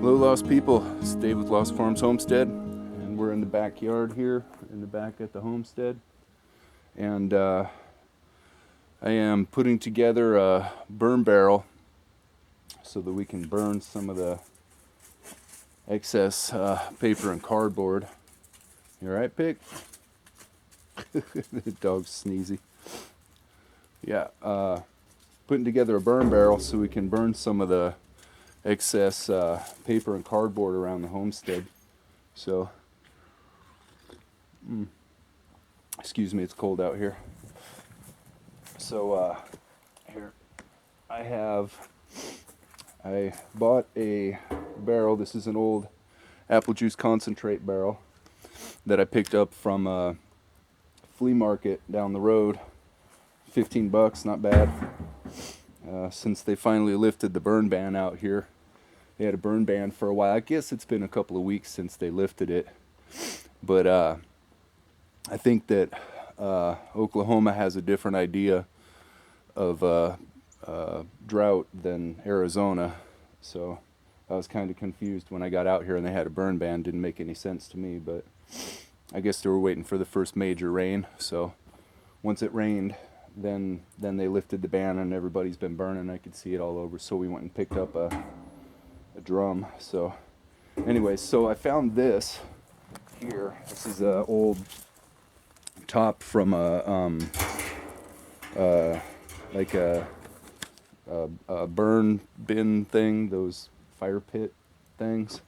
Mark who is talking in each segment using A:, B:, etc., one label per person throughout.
A: Hello, Lost people. It's Dave with Lost Farms Homestead, and we're in the backyard here, in the back at the homestead. And I am putting together a burn barrel so that we can burn some of the excess paper and cardboard. You alright, Pig? The dog's sneezy. Yeah, putting together a burn barrel so we can burn some of the excess paper and cardboard around the homestead. So, excuse me, it's cold out here. So, here, I bought a barrel. This is an old apple juice concentrate barrel that I picked up from a flea market down the road. $15, not bad. Since they finally lifted the burn ban out here. They had a burn ban for a while. I guess it's been a couple of weeks since they lifted it. But I think that Oklahoma has a different idea of drought than Arizona. So I was kind of confused when I got out here and they had a burn ban. Didn't make any sense to me, but I guess they were waiting for the first major rain. So once it rained, then they lifted the ban and everybody's been burning. I could see it all over, so we went and picked up a drum. So anyways, so I found this here. This is a old top from like a burn bin thing, those fire pit things.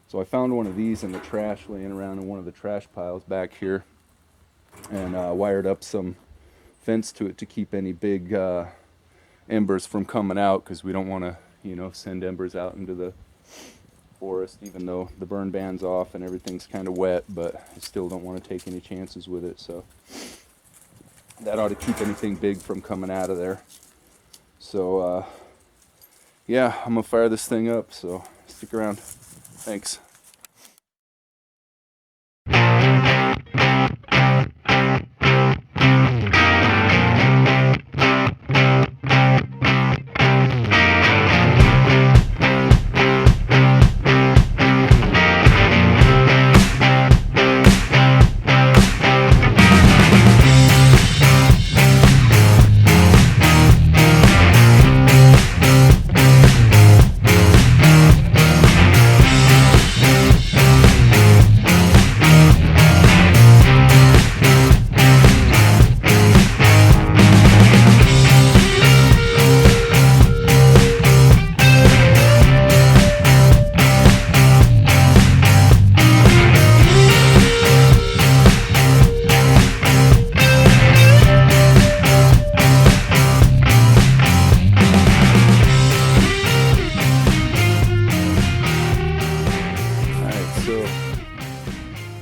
A: So I found one of these in the trash, laying around in one of the trash piles back here, and wired up some fence to it to keep any big embers from coming out, because we don't want to, send embers out into the forest, even though the burn ban's off and everything's kind of wet, but I still don't want to take any chances with it. So that ought to keep anything big from coming out of there. So yeah, I'm gonna fire this thing up, so stick around. Thanks.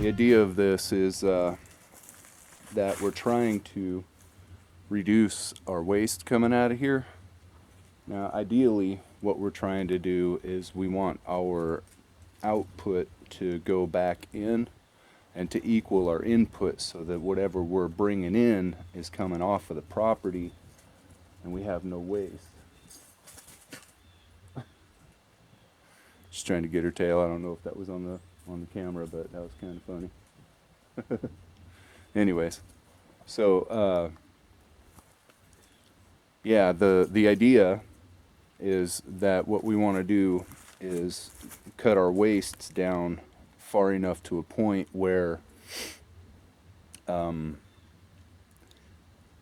A: The idea of this is that we're trying to reduce our waste coming out of here. Now, ideally, what we're trying to do is we want our output to go back in and to equal our input, so that whatever we're bringing in is coming off of the property and we have no waste. Just trying to get her tail. I don't know if that was on the camera, but that was kind of funny. Anyways, so yeah, the idea is that what we want to do is cut our wastes down far enough to a point where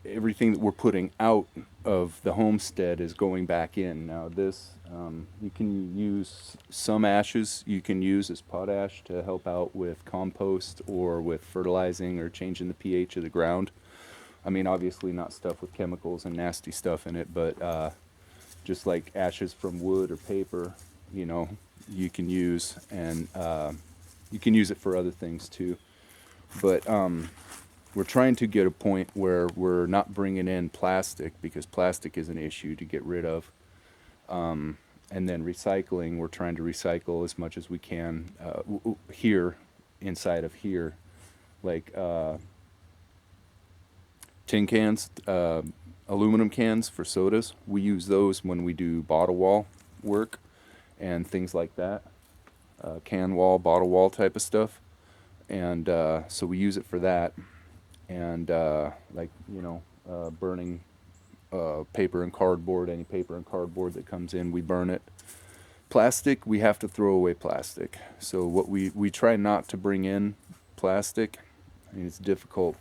A: everything that we're putting out of the homestead is going back in. Now this, you can use some ashes you can use as potash to help out with compost or with fertilizing or changing the pH of the ground. I mean, obviously not stuff with chemicals and nasty stuff in it, but just like ashes from wood or paper, you know, you can use, and you can use it for other things too. But we're trying to get a point where we're not bringing in plastic, because plastic is an issue to get rid of. And then recycling, we're trying to recycle as much as we can here, inside of here, like tin cans, aluminum cans for sodas. We use those when we do bottle wall work and things like that, can wall, bottle wall type of stuff. And so we use it for that. And like, you know, burning paper and cardboard, any paper and cardboard that comes in, we burn it. Plastic, we have to throw away plastic. So what we try not to bring in plastic. I mean, it's difficult.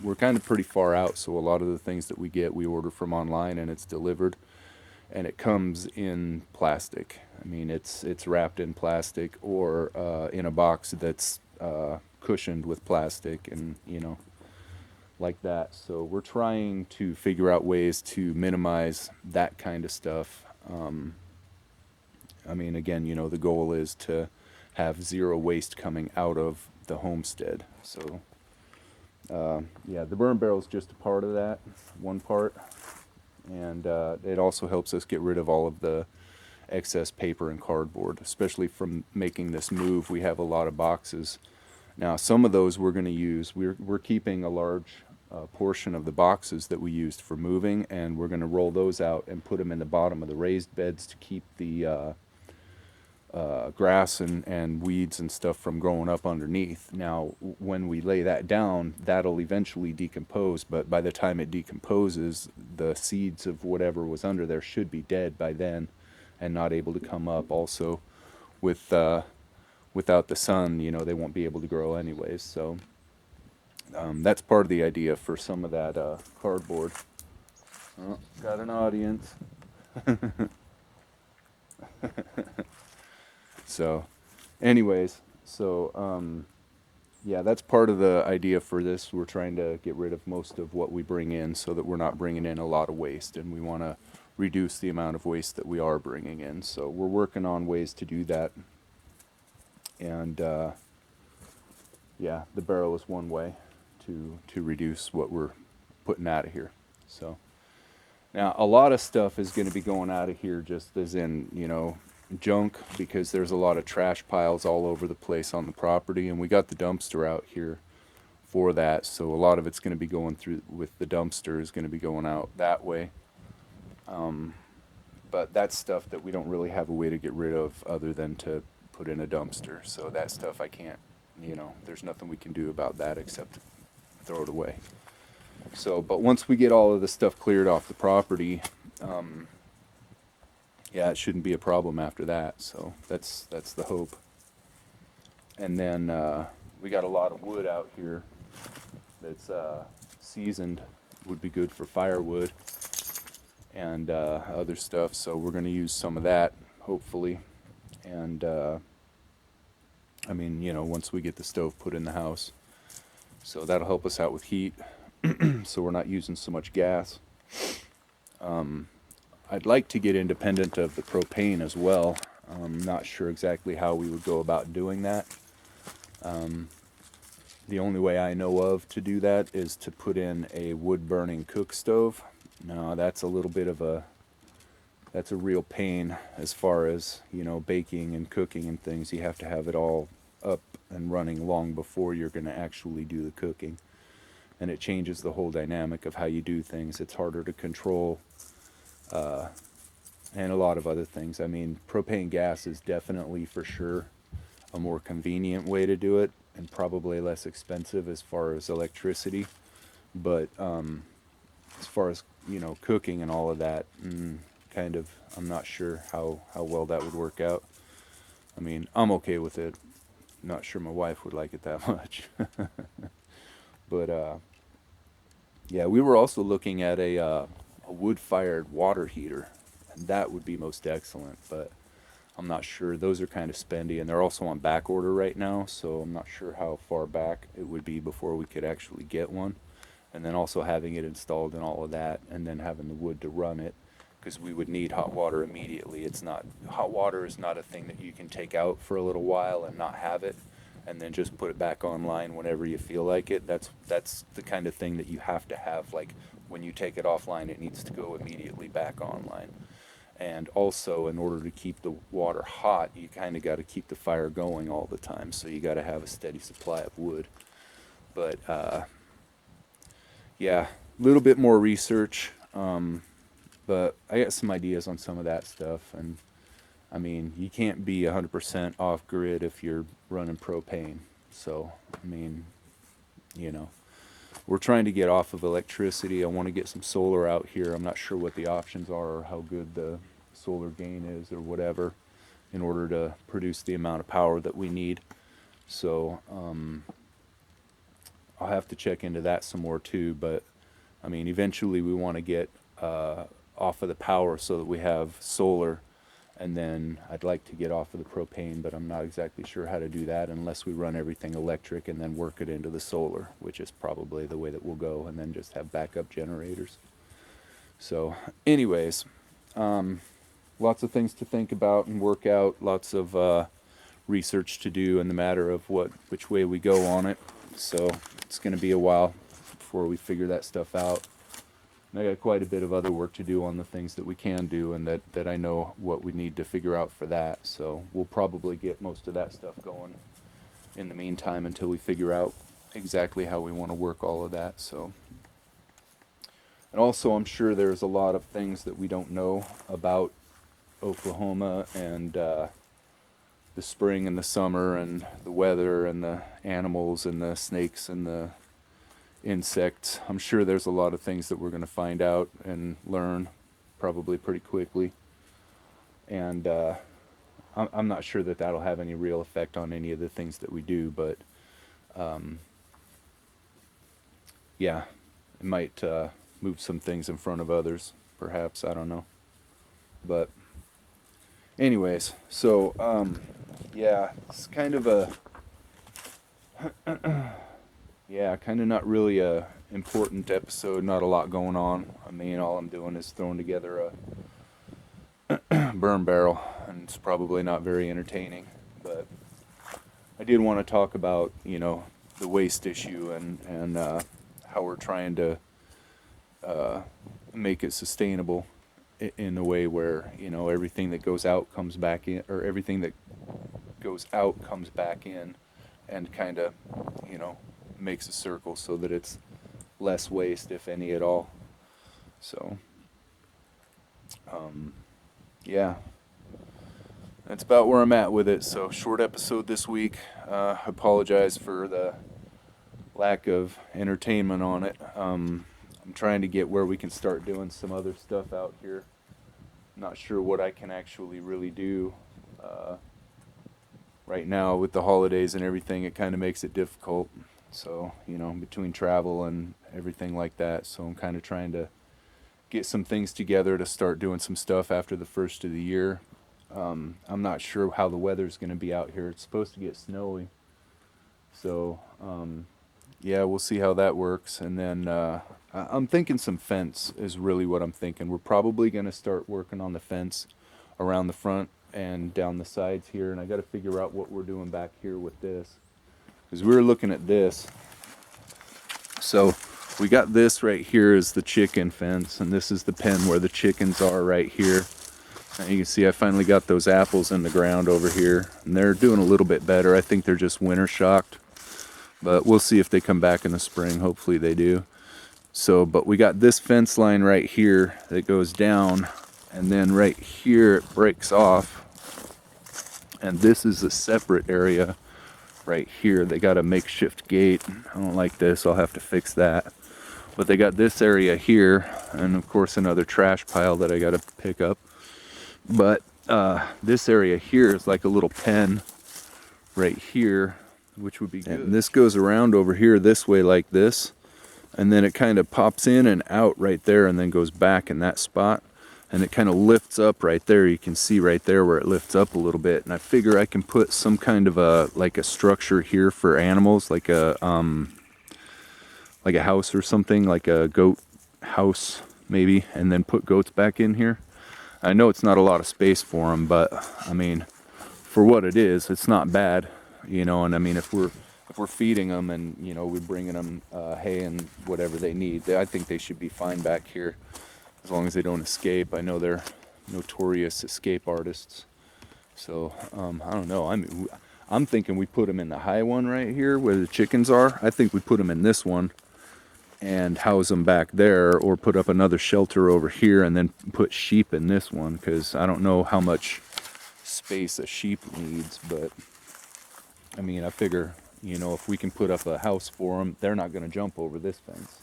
A: We're kind of pretty far out, so a lot of the things that we get, we order from online and it's delivered, and it comes in plastic. I mean, it's wrapped in plastic or in a box that's cushioned with plastic, and you know, like that. So we're trying to figure out ways to minimize that kind of stuff. I mean, again, you know, the goal is to have zero waste coming out of the homestead. So yeah, the burn barrel is just a part of that, one part, and it also helps us get rid of all of the excess paper and cardboard, especially from making this move. We have a lot of boxes. Now, some of those we're going to use. We're keeping a large portion of the boxes that we used for moving, and we're going to roll those out and put them in the bottom of the raised beds to keep the grass and weeds and stuff from growing up underneath. Now, when we lay that down, that'll eventually decompose, but by the time it decomposes, the seeds of whatever was under there should be dead by then and not able to come up. Also, with without the sun, you know, they won't be able to grow anyways. So that's part of the idea for some of that cardboard. Oh, got an audience. So anyways, so yeah, that's part of the idea for this. We're trying to get rid of most of what we bring in so that we're not bringing in a lot of waste, and we want to reduce the amount of waste that we are bringing in. So we're working on ways to do that. And yeah, the barrel is one way to reduce what we're putting out of here. So now a lot of stuff is going to be going out of here, just as in, you know, junk, because there's a lot of trash piles all over the place on the property, and we got the dumpster out here for that. So a lot of it's going to be going through with the dumpster is going to be going out that way. But that's stuff that we don't really have a way to get rid of other than to put in a dumpster. So that stuff I can't, you know, there's nothing we can do about that except throw it away. So, but once we get all of the stuff cleared off the property, yeah, it shouldn't be a problem after that. So that's the hope. And then we got a lot of wood out here that's seasoned, would be good for firewood and other stuff. So we're going to use some of that, hopefully. And I mean, you know, once we get the stove put in the house, so that'll help us out with heat. So we're not using so much gas. I'd like to get independent of the propane as well. I'm not sure exactly how we would go about doing that. The only way I know of to do that is to put in a wood-burning cook stove. Now, that's a little bit of that's a real pain as far as, you know, baking and cooking and things. You have to have it all up and running long before you're going to actually do the cooking. And it changes the whole dynamic of how you do things. It's harder to control, and a lot of other things. I mean, propane gas is definitely for sure a more convenient way to do it, and probably less expensive as far as electricity. But as far as, you know, cooking and all of that, kind of, I'm not sure how well that would work out. I mean, I'm okay with it. Not sure my wife would like it that much. But yeah, we were also looking at a wood-fired water heater, and that would be most excellent. But I'm not sure. Those are kind of spendy, and they're also on back order right now, so I'm not sure how far back it would be before we could actually get one. And then also having it installed and all of that, and then having the wood to run it, because we would need hot water immediately. It's not, hot water is not a thing that you can take out for a little while and not have it, and then just put it back online whenever you feel like it. That's the kind of thing that you have to have. Like, when you take it offline, it needs to go immediately back online. And also, in order to keep the water hot, you kind of got to keep the fire going all the time. So you got to have a steady supply of wood. But yeah, a little bit more research. But I got some ideas on some of that stuff. And I mean, you can't be 100% off grid if you're running propane. So, I mean, you know, we're trying to get off of electricity. I want to get some solar out here. I'm not sure what the options are or how good the solar gain is or whatever in order to produce the amount of power that we need. So I'll have to check into that some more too. But I mean, eventually we want to get off of the power so that we have solar. And then I'd like to get off of the propane, but I'm not exactly sure how to do that unless we run everything electric and then work it into the solar, which is probably the way that we'll go, and then just have backup generators. So anyways, lots of things to think about and work out, lots of research to do in the matter of which way we go on it. So it's going to be a while before we figure that stuff out. And I got quite a bit of other work to do on the things that we can do, and that I know what we need to figure out for that. So we'll probably get most of that stuff going in the meantime until we figure out exactly how we want to work all of that. So, and also I'm sure there's a lot of things that we don't know about Oklahoma and the spring and the summer and the weather and the animals and the snakes and the insects. I'm sure there's a lot of things that we're going to find out and learn probably pretty quickly. And I'm not sure that that'll have any real effect on any of the things that we do, but yeah, it might move some things in front of others, perhaps. I don't know. But anyways, so yeah, it's kind of a yeah, kind of not really a important episode, not a lot going on. I mean, all I'm doing is throwing together a burn barrel, and it's probably not very entertaining. But I did want to talk about, you know, the waste issue and how we're trying to make it sustainable in a way where, you know, everything that goes out comes back in, or everything that goes out comes back in, and kind of, you know, makes a circle so that it's less waste, if any at all. So yeah, that's about where I'm at with it. So short episode this week. Apologize for the lack of entertainment on it. I'm trying to get where we can start doing some other stuff out here. Not sure what I can actually really do right now with the holidays and everything. It kind of makes it difficult. So, you know, between travel and everything like that. So I'm kind of trying to get some things together to start doing some stuff after the first of the year. I'm not sure how the weather's going to be out here. It's supposed to get snowy. So, yeah, we'll see how that works. And then I'm thinking some fence is really what I'm thinking. We're probably going to start working on the fence around the front and down the sides here. And I got to figure out what we're doing back here with this. because we were looking at this. So we got this right here is the chicken fence, and this is the pen where the chickens are right here. And you can see I finally got those apples in the ground over here, and they're doing a little bit better. I think they're just winter shocked, but we'll see if they come back in the spring. Hopefully they do. So, but we got this fence line right here that goes down, and then right here it breaks off, and this is a separate area right here. They got a makeshift gate. I don't like this. I'll have to fix that. But they got this area here, and of course another trash pile that I got to pick up. But this area here is like a little pen right here, which would be good. And this goes around over here this way like this, and then it kind of pops in and out right there, and then goes back in that spot, and it kind of lifts up right there. You can see right there where it lifts up a little bit, and I figure I can put some kind of a like a structure here for animals, like a house or something, like a goat house maybe, and then put goats back in here. I know it's not a lot of space for them, but I mean, for what it is, it's not bad, you know. And I mean, if we're feeding them and, you know, we're bringing them hay and whatever they need, I think they should be fine back here as long as they don't escape. I know they're notorious escape artists, so I don't know. I'm thinking we put them in the high one right here where the chickens are. I think we put them in this one and house them back there, or put up another shelter over here and then put sheep in this one, because I don't know how much space a sheep needs. But I mean, I figure, you know, if we can put up a house for them, they're not going to jump over this fence,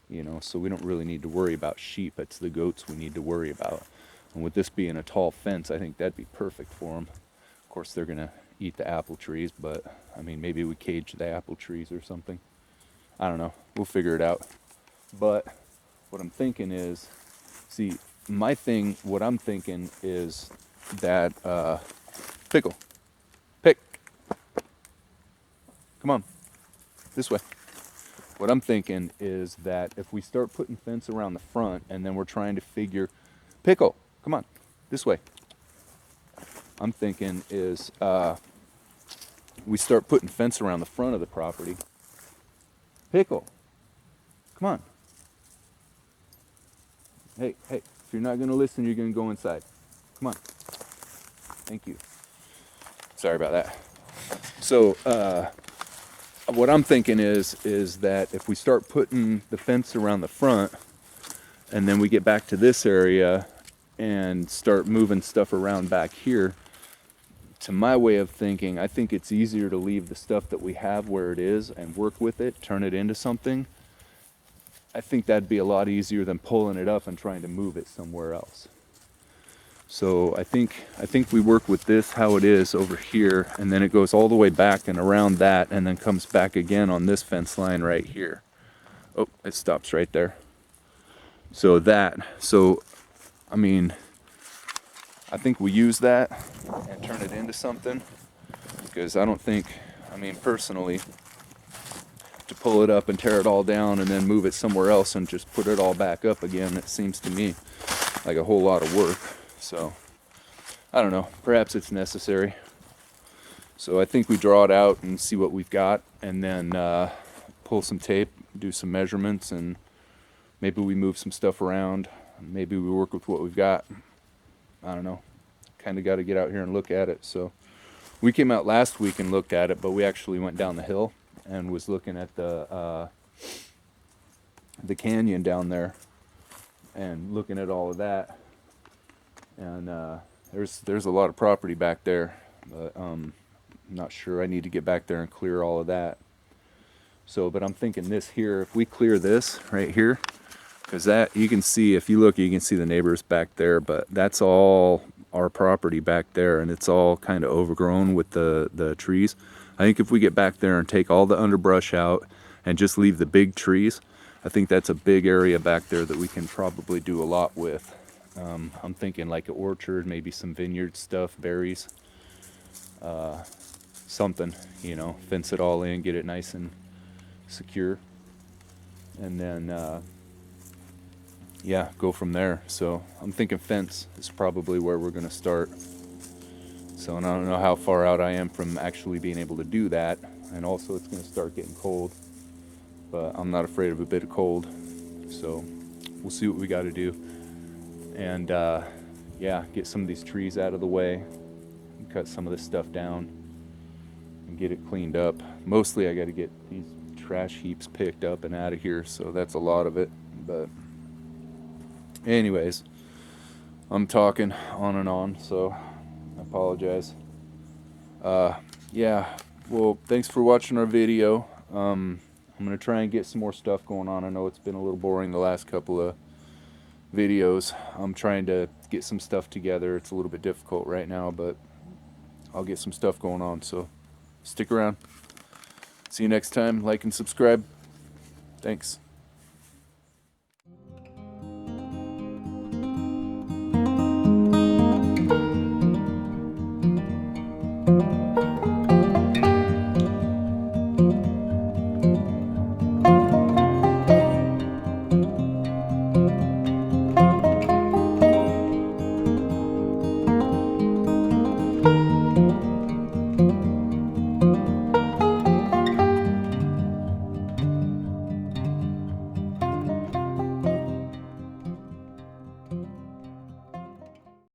A: you know, so we don't really need to worry about sheep. It's the goats we need to worry about. And with this being a tall fence, I think that'd be perfect for them. Of course, they're going to eat the apple trees, but I mean, maybe we cage the apple trees or something. I don't know. We'll figure it out. But what I'm thinking is, see, what I'm thinking is that, Pickle, pick, come on, this way. What I'm thinking is that if we start putting fence around the front, and then we're trying to figure, Pickle, come on, this way. I'm thinking is, we start putting fence around the front of the property. Pickle, come on. Hey, if you're not going to listen, you're going to go inside. Come on. Thank you. Sorry about that. So, what I'm thinking is that if we start putting the fence around the front, and then we get back to this area and start moving stuff around back here, to my way of thinking, I think it's easier to leave the stuff that we have where it is and work with it, turn it into something. I think that'd be a lot easier than pulling it up and trying to move it somewhere else. So I think we work with this how it is over here, and then it goes all the way back and around that, and then comes back again on this fence line right here. Oh, it stops right there. So I mean, I think we use that and turn it into something, because I don't think, I mean, personally, to pull it up and tear it all down and then move it somewhere else and just put it all back up again, it seems to me like a whole lot of work. So I don't know, perhaps it's necessary. So I think we draw it out and see what we've got, and then pull some tape, do some measurements, and maybe we move some stuff around. Maybe we work with what we've got. I don't know. Kind of got to get out here and look at it. So we came out last week and looked at it, but we actually went down the hill and was looking at the canyon down there and looking at all of that. And there's a lot of property back there, but I'm not sure. I need to get back there and clear all of that. So, but I'm thinking this here, if we clear this right here, because that, you can see, if you look, you can see the neighbors back there, but that's all our property back there, and it's all kind of overgrown with the trees. I think if we get back there and take all the underbrush out and just leave the big trees, I think that's a big area back there that we can probably do a lot with. I'm thinking like an orchard, maybe some vineyard stuff, berries, something, you know, fence it all in, get it nice and secure, and then yeah, go from there. So I'm thinking fence is probably where we're going to start. So and I don't know how far out I am from actually being able to do that. And also it's going to start getting cold, but I'm not afraid of a bit of cold. So we'll see what we got to do. And yeah, get some of these trees out of the way, cut some of this stuff down, and get it cleaned up. Mostly I got to get these trash heaps picked up and out of here, so that's a lot of it. But anyways, I'm talking on and on, so I apologize. Yeah, well, thanks for watching our video. I'm gonna try and get some more stuff going on. I know it's been a little boring the last couple of videos. I'm trying to get some stuff together. It's a little bit difficult right now, but I'll get some stuff going on, so stick around. See you next time. Like and subscribe. Thanks.